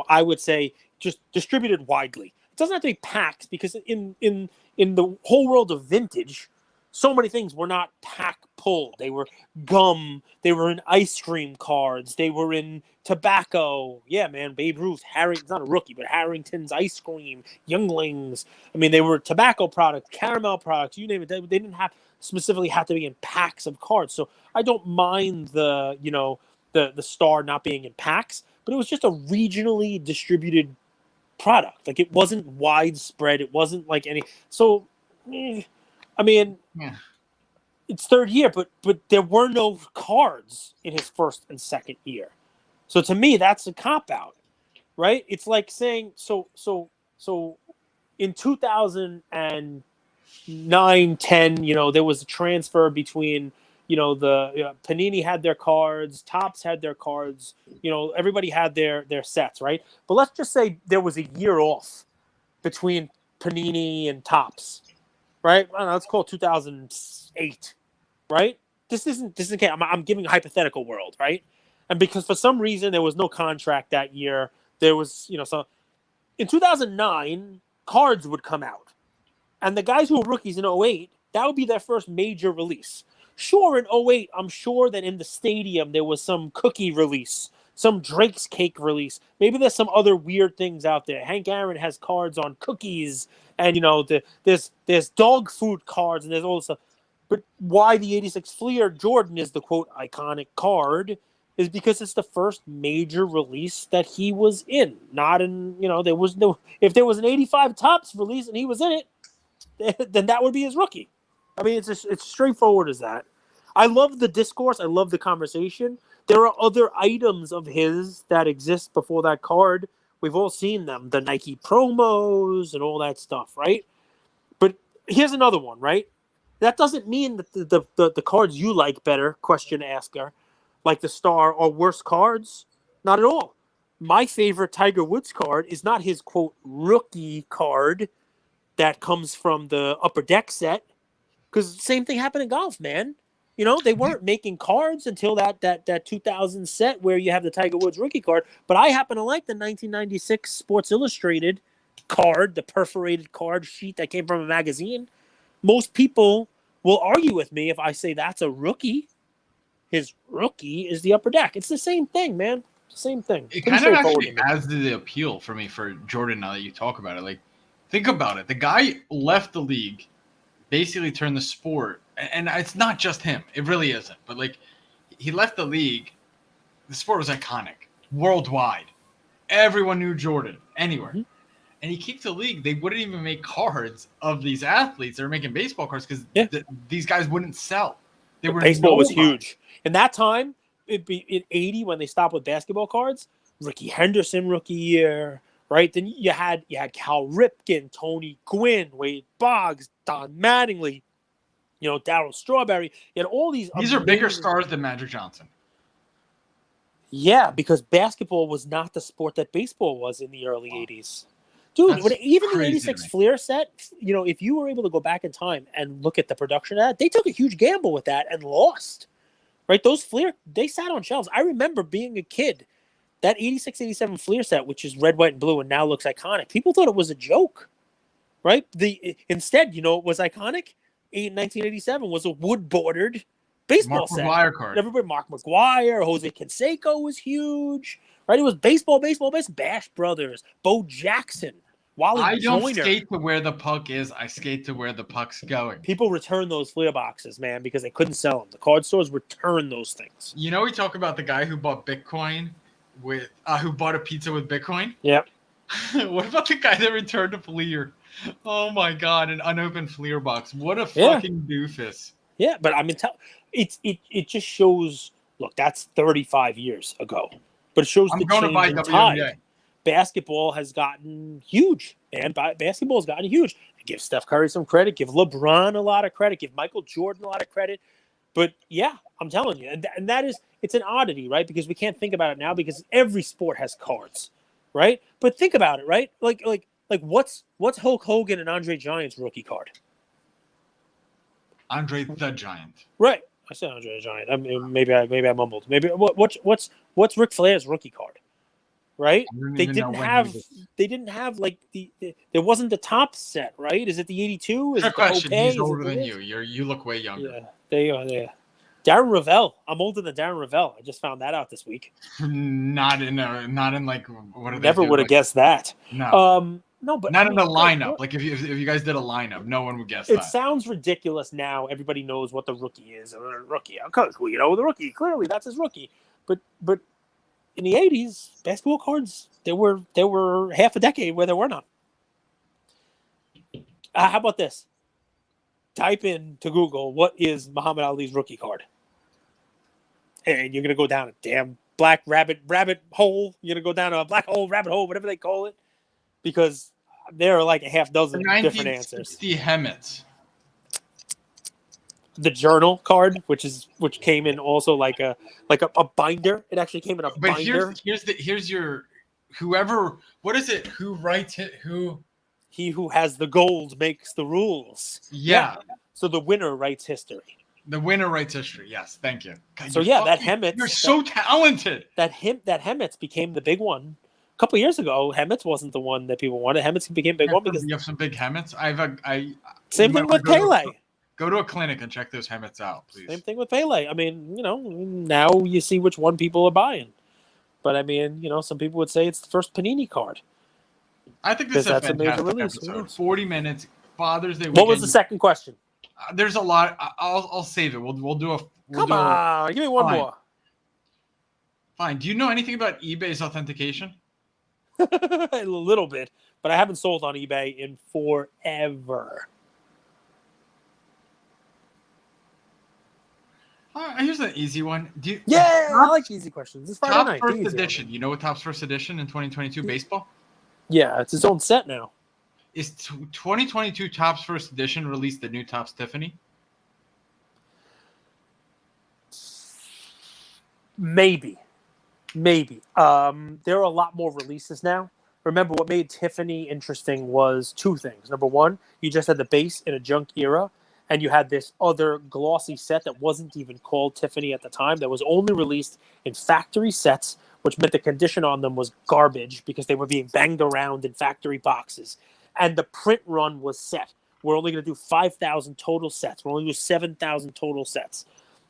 I would say, just distributed widely. It doesn't have to be packs because in the whole world of vintage, so many things were not pack pulled. They were gum. They were in ice cream cards. They were in tobacco. Yeah, man. Babe Ruth, it's not a rookie, but Harrington's ice cream, Younglings. I mean, they were tobacco products, caramel products, you name it. They didn't specifically have to be in packs of cards. So I don't mind the Star not being in packs, but it was just a regionally distributed product. Like, it wasn't widespread. It wasn't like any. So, I mean, it's third year, but there were no cards in his first and second year. So to me, that's a cop-out, right? It's like saying, so in 2009, 10, there was a transfer between, Panini had their cards, Topps had their cards, everybody had their sets, right? But let's just say there was a year off between Panini and Topps. Right? I don't know, let's call it 2008, right? This isn't I'm giving a hypothetical world, right? And because for some reason there was no contract that year, there was, so in 2009, cards would come out. And the guys who were rookies in 08, that would be their first major release. Sure, in 08, I'm sure that in the stadium there was some cookie release, some Drake's Cake release. Maybe there's some other weird things out there. Hank Aaron has cards on cookies, and there's dog food cards, and there's all this stuff. But why the 86 Fleer Jordan is the quote iconic card is because it's the first major release that he was in. Not in, there was no. If there was an 85 Topps release and he was in it, then that would be his rookie. I mean, it's straightforward as that. I love the discourse. I love the conversation. There are other items of his that exist before that card. We've all seen them, the Nike promos and all that stuff, right? But here's another one, right? That doesn't mean that the cards you like better, question asker, like the Star, are worse cards. Not at all. My favorite Tiger Woods card is not his, quote, rookie card that comes from the Upper Deck set, because the same thing happened in golf, man. They weren't making cards until that 2000 set where you have the Tiger Woods rookie card. But I happen to like the 1996 Sports Illustrated card, the perforated card sheet that came from a magazine. Most people will argue with me if I say that's a rookie. His rookie is the Upper Deck. It's the same thing, man. Same thing. It kind of actually adds to the appeal for me for Jordan now that you talk about it. Like, think about it. The guy left the league, basically turned the sport, and it's not just him. It really isn't. But, like, he left the league. The sport was iconic worldwide. Everyone knew Jordan anywhere. Mm-hmm. And he kicked the league. They wouldn't even make cards of these athletes. They were making baseball cards because these guys wouldn't sell. Baseball was huge. In that time, it'd be in 80 when they stopped with basketball cards. Ricky Henderson rookie year, right? Then you had Cal Ripken, Tony Gwynn, Wade Boggs, Don Mattingly. You know, Darryl Strawberry. You had all these. These are bigger amazing- stars than Magic Johnson. Yeah, because basketball was not the sport that baseball was in the early Wow. 80s. Dude, That's even the crazy to 86 me. Fleer set, you know, if you were able to go back in time and look at the production of that, they took a huge gamble with that and lost. Right? Those Fleer, they sat on shelves. I remember being a kid, that 86, 87 Fleer set, which is red, white, and blue and now looks iconic, people thought it was a joke. Right? Instead, you know, it was iconic. In 1987 was a wood-bordered baseball Mark set. McGwire card. Everybody, Mark McGuire, Jose Canseco was huge, right? It was baseball, Bash Brothers, Bo Jackson, Wally I don't Joyner. skate to where the puck is. I skate to where the puck's going. People return those Fleer boxes, man, because they couldn't sell them. The card stores return those things. You know, we talk about the guy who bought Bitcoin with, who bought a pizza with Bitcoin. Yep. What about the guy that returned a Fleer? Oh my God, an unopened Fleer box. What a Yeah. fucking doofus. Yeah, but I mean, it just shows. Look, that's 35 years ago, but it shows I'm the going to change buy in WNBA. tide. Basketball has gotten huge, man. Basketball has gotten huge. Give Steph Curry some credit. Give LeBron a lot of credit. Give Michael Jordan a lot of credit. But yeah, I'm telling you, and that is, it's an oddity, right? Because we can't think about it now because every sport has cards, right? But think about it, right? Like what's Hulk Hogan and Andre Giant's rookie card? Andre the Giant. Right. I said Andre the Giant. I mean, maybe I mumbled. Maybe what's Ric Flair's rookie card? Right? I don't They even know didn't when have he was- they didn't have like the there wasn't the top set, right? Is it the 82? Is Good it the question. Opay? He's Is it older the than this? you. You look way younger. Yeah, they are there. Darren Ravel. I'm older than Darren Ravel. I just found that out this week. Not in like what are they Never do? would have Like, guessed that. No, No, but not I in mean, the like, lineup. what- Like if you guys did a lineup, no one would guess it that. sounds ridiculous now. Everybody knows what the rookie is. Rookie, you know the rookie. Clearly, that's his rookie. But in the 80s, basketball cards there were half a decade where there were none. How about this? Type in to Google what is Muhammad Ali's rookie card, and you're gonna go down a damn black rabbit hole. You're gonna go down a black hole, rabbit hole, whatever they call it, because there are like a half dozen different answers. 1960 Hemmets. The journal card, which came in also like a binder. It actually came in a But binder. here's your whoever. What is it? Who writes it? Who? He who has the gold makes the rules. Yeah. So the winner writes history. The winner writes history. Yes, thank you. God, So you're yeah, that fucking- Hemmets. You're so talented. that Hemmets became the big one. A couple years ago, Hemmets wasn't the one that people wanted. Hemmets became big one because You have some big Hemmets. same you might thing with wanna Pele. Go to a clinic and check those Hemmets out, please. Same thing with Pele. I mean, you know, now you see which one people are buying. But I mean, you know, some people would say it's the first Panini card. I think this is a Because that's a major fantastic release, who episode. knows? 40 minutes. Father's Day weekend. What was the second question? There's a lot. I'll save it. We'll do a. Come on, give me one Fine. more. Fine. Do you know anything about eBay's authentication? A little bit, but I haven't sold on eBay in forever. Here's an easy one. Yeah, I Topps- like easy questions. It's Friday Topps night. First the easy one. Edition. You know what Topps First Edition in 2022 baseball Yeah, it's his own set now. is? 2022 Topps First Edition released the new Topps Tiffany. Maybe. There are a lot more releases now. Remember, what made Tiffany interesting was two things. Number one, you just had the base in a junk era, and you had this other glossy set that wasn't even called Tiffany at the time, that was only released in factory sets, which meant the condition on them was garbage because they were being banged around in factory boxes. And the print run was set. We're only going to do 5,000 total sets. We're only going to do 7,000 total sets.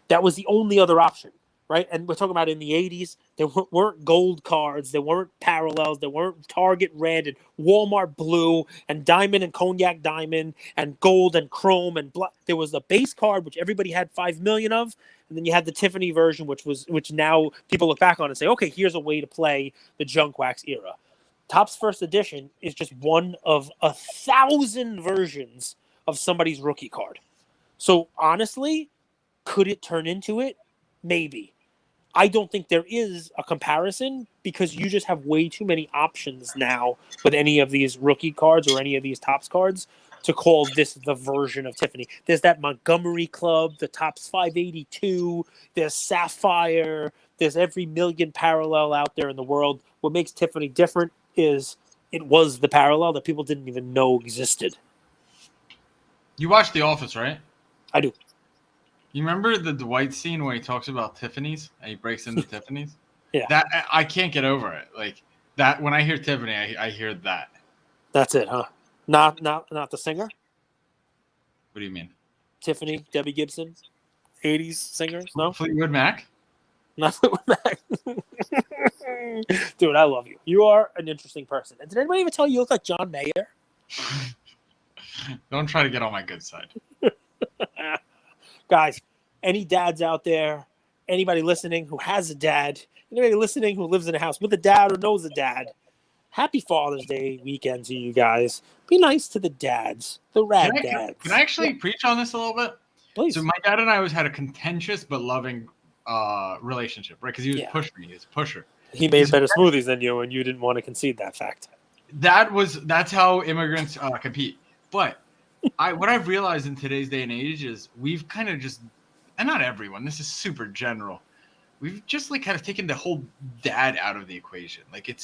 That was the only other option. Right, and we're talking about in the 80s, there weren't gold cards, there weren't parallels, there weren't Target red and Walmart blue and diamond and cognac diamond and gold and chrome and black. There was the base card, which everybody had 5 million of, and then you had the Tiffany version, which now people look back on and say, okay, here's a way to play the junk wax era. Topps First Edition is just one of 1,000 versions of somebody's rookie card. So honestly, could it turn into it? Maybe. I don't think there is a comparison because you just have way too many options now with any of these rookie cards or any of these Topps cards. to call this the version of Tiffany. There's that Montgomery Club, the Topps 582, there's Sapphire, there's every million parallel out there in the world. What makes Tiffany different is it was the parallel that people didn't even know existed. You watched The Office, right? I do. You remember the Dwight scene where he talks about Tiffany's and he breaks into Tiffany's? Yeah. That I can't get over it. Like that when I hear Tiffany, I hear that. That's it, huh? Not the singer? What do you mean? Tiffany, Debbie Gibson, 80s singers? No? Fleetwood Mac? Not Fleetwood Mac. Dude, I love you. You are an interesting person. And did anybody even tell you look like John Mayer? Don't try to get on my good side. Guys, any dads out there, anybody listening who has a dad, anybody listening who lives in a house with a dad or knows a dad, happy Father's Day weekend to you guys. Be nice to the dads, the rad dads. Can I actually preach on this a little bit? Please. So my dad and I always had a contentious but loving relationship, right? Because he was pushing me. He was a pusher. He made better smoothies than you, and you didn't want to concede that fact. That's how immigrants compete. But what I've realized in today's day and age is we've kind of just, and not everyone, this is super general. We've just like kind of taken the whole dad out of the equation. Like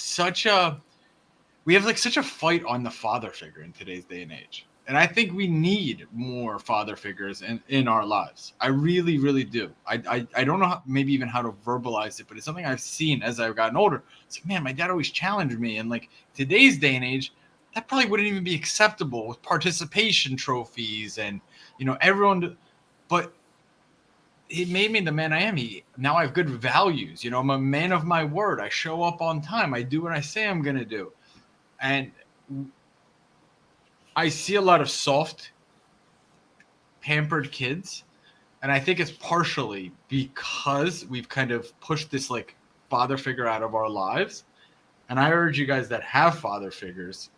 we have like such a fight on the father figure in today's day and age. And I think we need more father figures in our lives. I really, really do. I don't know maybe even how to verbalize it, but it's something I've seen as I've gotten older. It's like, man, my dad always challenged me. And like today's day and age, that probably wouldn't even be acceptable with participation trophies and, everyone. But it made me the man I am. Now I have good values. I'm a man of my word. I show up on time. I do what I say I'm going to do. And I see a lot of soft, pampered kids. And I think it's partially because we've kind of pushed this like father figure out of our lives. And I urge you guys that have father figures,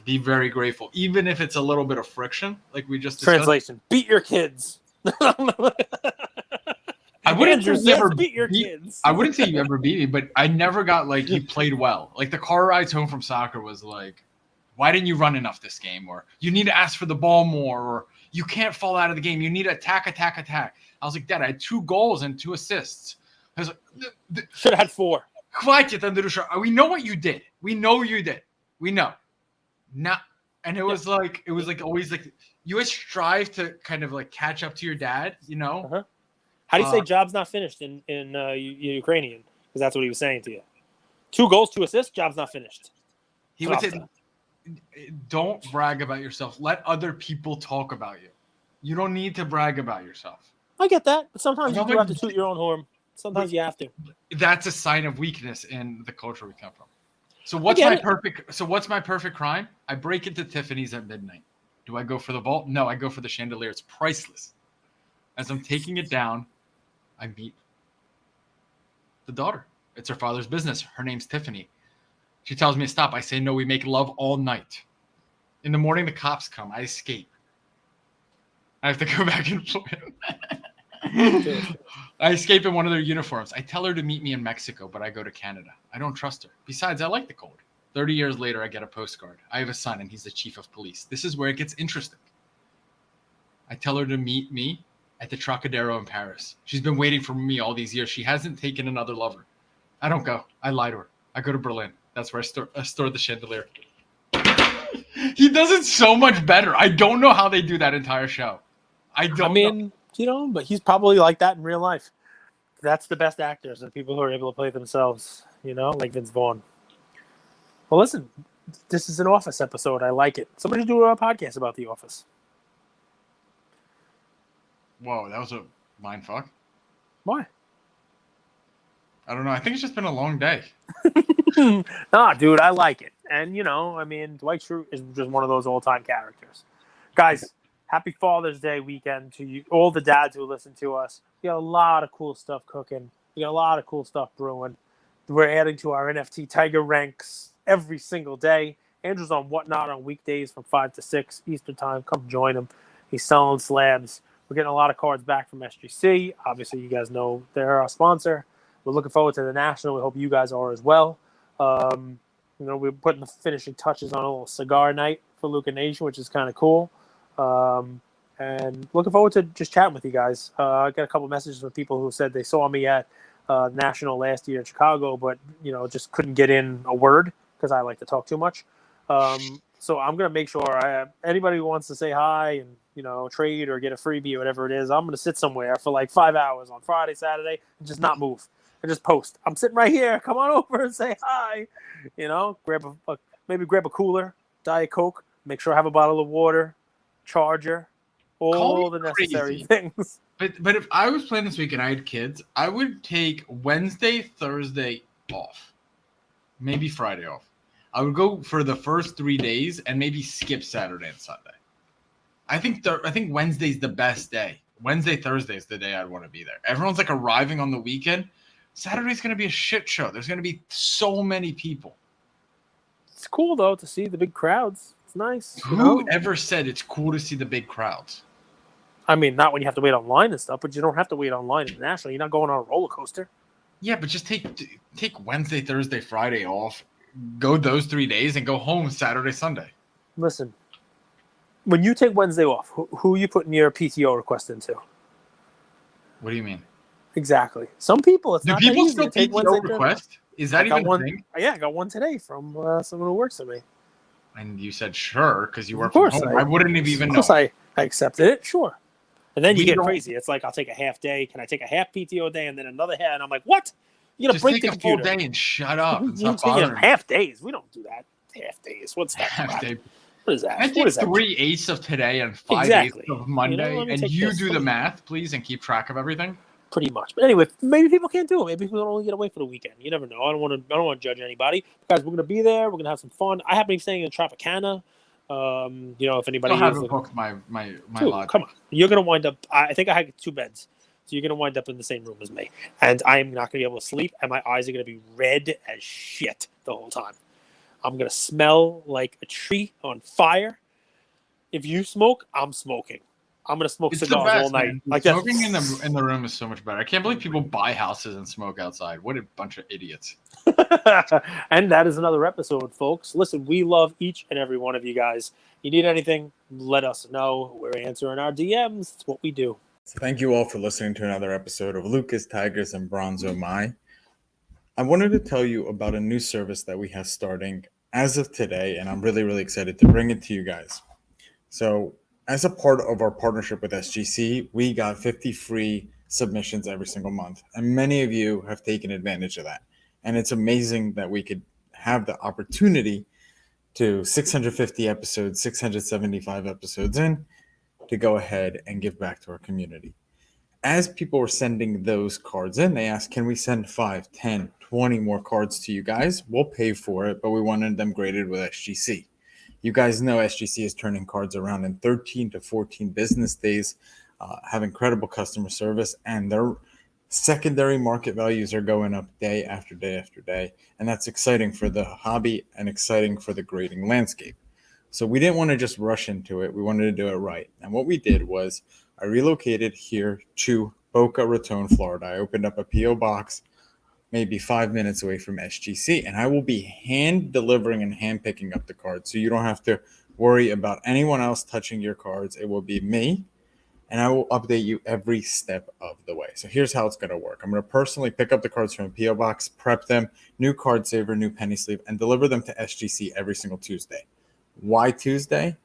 be very grateful, even if it's a little bit of friction, like we just discussed. Translation: beat your kids. I wouldn't say you ever beat your kids. I wouldn't say you ever beat me, but I never got like you played well. Like the car rides home from soccer was like, why didn't you run enough this game? Or you need to ask for the ball more, or you can't fall out of the game. You need to attack. I was like, Dad, I had 2 goals and 2 assists. I was like, should have had 4. We know what you did. We know you did. We know. Not, and it was like always like you always strive to kind of like catch up to your dad, Uh-huh. How do you say job's not finished in Ukrainian? Because that's what he was saying to you. 2 goals, 2 assists, job's not finished. He would say, don't brag about yourself. Let other people talk about you. You don't need to brag about yourself. I get that, but sometimes you do have to toot your own horn. Sometimes you have to. That's a sign of weakness in the culture we come from. So what's my perfect crime? I break into Tiffany's at midnight. Do I go for the vault? No, I go for the chandelier. It's priceless. As I'm taking it down, I meet the daughter. It's her father's business. Her name's Tiffany. She tells me to stop. I say, no, we make love all night. In the morning, the cops come. I escape. I have to go back and I escape in one of their uniforms. I tell her to meet me in Mexico, but I go to Canada. I don't trust her. Besides, I like the cold. 30 years later, I get a postcard. I have a son, and he's the chief of police. This is where it gets interesting. I tell her to meet me at the Trocadero in Paris. She's been waiting for me all these years. She hasn't taken another lover. I don't go. I lie to her. I go to Berlin. That's where I store the chandelier. He does it so much better. I don't know how they do that entire show. But he's probably like that in real life. That's the best actors, the people who are able to play themselves, like Vince Vaughn. Well, listen, this is an Office episode. I like it. Somebody do a podcast about The Office. Whoa, that was a mind fuck. Why? I don't know. I think it's just been a long day. Nah, dude, I like it. And, Dwight Schrute is just one of those all-time characters. Guys, happy Father's Day weekend to you, all the dads who listen to us. We got a lot of cool stuff cooking. We got a lot of cool stuff brewing. We're adding to our NFT Tiger ranks every single day. Andrew's on Whatnot on weekdays from 5 to 6 Eastern time. Come join him. He's selling slabs. We're getting a lot of cards back from SGC. Obviously, you guys know they're our sponsor. We're looking forward to the National. We hope you guys are as well. We're putting the finishing touches on a little cigar night for Luca Nation, which is kind of cool. And looking forward to just chatting with you guys. I got a couple messages from people who said they saw me at National last year in Chicago, but just couldn't get in a word because I like to talk too much. So I'm gonna make sure anybody who wants to say hi and trade or get a freebie or whatever it is, I'm gonna sit somewhere for like 5 hours on Friday, Saturday, and just not move and just post. I'm sitting right here. Come on over and say hi. Maybe grab a cooler, Diet Coke. Make sure I have a bottle of water, charger, all the necessary things. But if I was playing this week and I had kids, I would take Wednesday, Thursday off, maybe Friday off. I would go for the first 3 days and maybe skip Saturday and Sunday. I think Wednesday's the best day. Wednesday, Thursday is the day I'd want to be there. Everyone's like arriving on the weekend. Saturday's going to be a shit show. There's going to be so many people. It's cool, though, to see the big crowds. It's nice. Who ever said it's cool to see the big crowds? I mean, not when you have to wait online and stuff, but you don't have to wait online internationally. You're not going on a roller coaster. Yeah, but just take Wednesday, Thursday, Friday off. Go those 3 days and go home Saturday, Sunday. Listen, when you take Wednesday off, who are you putting your PTO request into? What do you mean? Exactly. Some people, it's not that easy. Do people still PTO request? Is that even a thing? Yeah, I got one today from someone who works for me. And you said sure because you work from home. I wouldn't have even known. Of course I accepted it, sure. And then you get crazy. It's like, I'll take a half day. Can I take a half PTO day and then another half? And I'm like, what? You're going to break the computer. Just take a full day and shut up. And stop bothering me. Half days. We don't do that. Half days. What's that? Half day. What is that? I take 3/8 of today and 5/8 of Monday. And you do the math, please, and keep track of everything. Pretty much. But anyway, maybe people can't do it. Maybe people don't only get away for the weekend. You never know. I don't want to judge anybody. Guys, we're going to be there. We're going to have some fun. I happen to be staying in Tropicana. If anybody I haven't booked my lodge. Come on. You're going to wind up, I think I had 2 beds. So you're going to wind up in the same room as me. And I am not going to be able to sleep. And my eyes are going to be red as shit the whole time. I'm going to smell like a tree on fire. If you smoke, I'm smoking. I'm going to smoke cigars all night. Like smoking in the room is so much better. I can't believe people buy houses and smoke outside. What a bunch of idiots. And that is another episode, folks. Listen, we love each and every one of you guys. You need anything, let us know. We're answering our DMs. It's what we do. So thank you all for listening to another episode of Lucas, Tigers, and Bronzo Mai. I wanted to tell you about a new service that we have starting as of today, and I'm really, really excited to bring it to you guys. So as a part of our partnership with SGC, we got 50 free submissions every single month, and many of you have taken advantage of that. And it's amazing that we could have the opportunity to 650 episodes, 675 episodes in, to go ahead and give back to our community. As people were sending those cards in, they asked, can we send 5, 10, 20 more cards to you guys? We'll pay for it, but we wanted them graded with SGC. You guys know SGC is turning cards around in 13 to 14 business days, have incredible customer service, and their secondary market values are going up day after day after day. And that's exciting for the hobby and exciting for the grading landscape. So we didn't want to just rush into it. We wanted to do it right. And what we did was I relocated here to Boca Raton, Florida. I opened up a P.O. box maybe 5 minutes away from SGC, and I will be hand delivering and hand picking up the cards. So you don't have to worry about anyone else touching your cards. It will be me, and I will update you every step of the way. So here's how it's going to work. I'm going to personally pick up the cards from a P.O. box, prep them, new card saver, new penny sleeve, and deliver them to SGC every single Tuesday. Why Tuesday?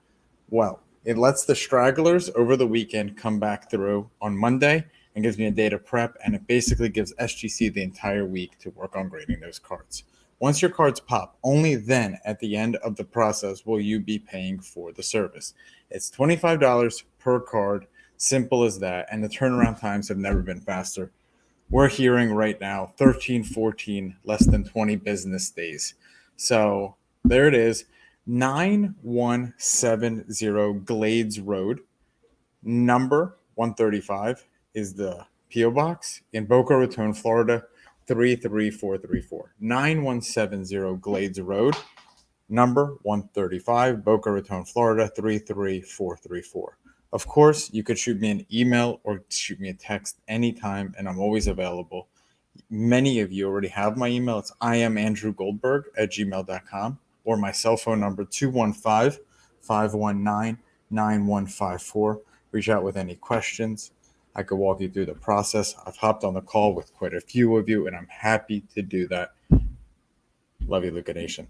Well, it lets the stragglers over the weekend come back through on Monday and gives me a day to prep, and it basically gives SGC the entire week to work on grading those cards. Once your cards pop, only then at the end of the process will you be paying for the service. It's $25 per card, simple as that, and the turnaround times have never been faster. We're hearing right now 13, 14, less than 20 business days. So there it is, 9170 Glades Road, number 135 is the P.O. Box in Boca Raton, Florida, 33434. 9170 Glades Road, number 135, Boca Raton, Florida, 33434. Of course, you could shoot me an email or shoot me a text anytime, and I'm always available. Many of you already have my email. It's iamandrewgoldberg@gmail.com or my cell phone number 215-519 9154. Reach out with any questions. I could walk you through the process. I've hopped on the call with quite a few of you, and I'm happy to do that. Love you, Luca Nation.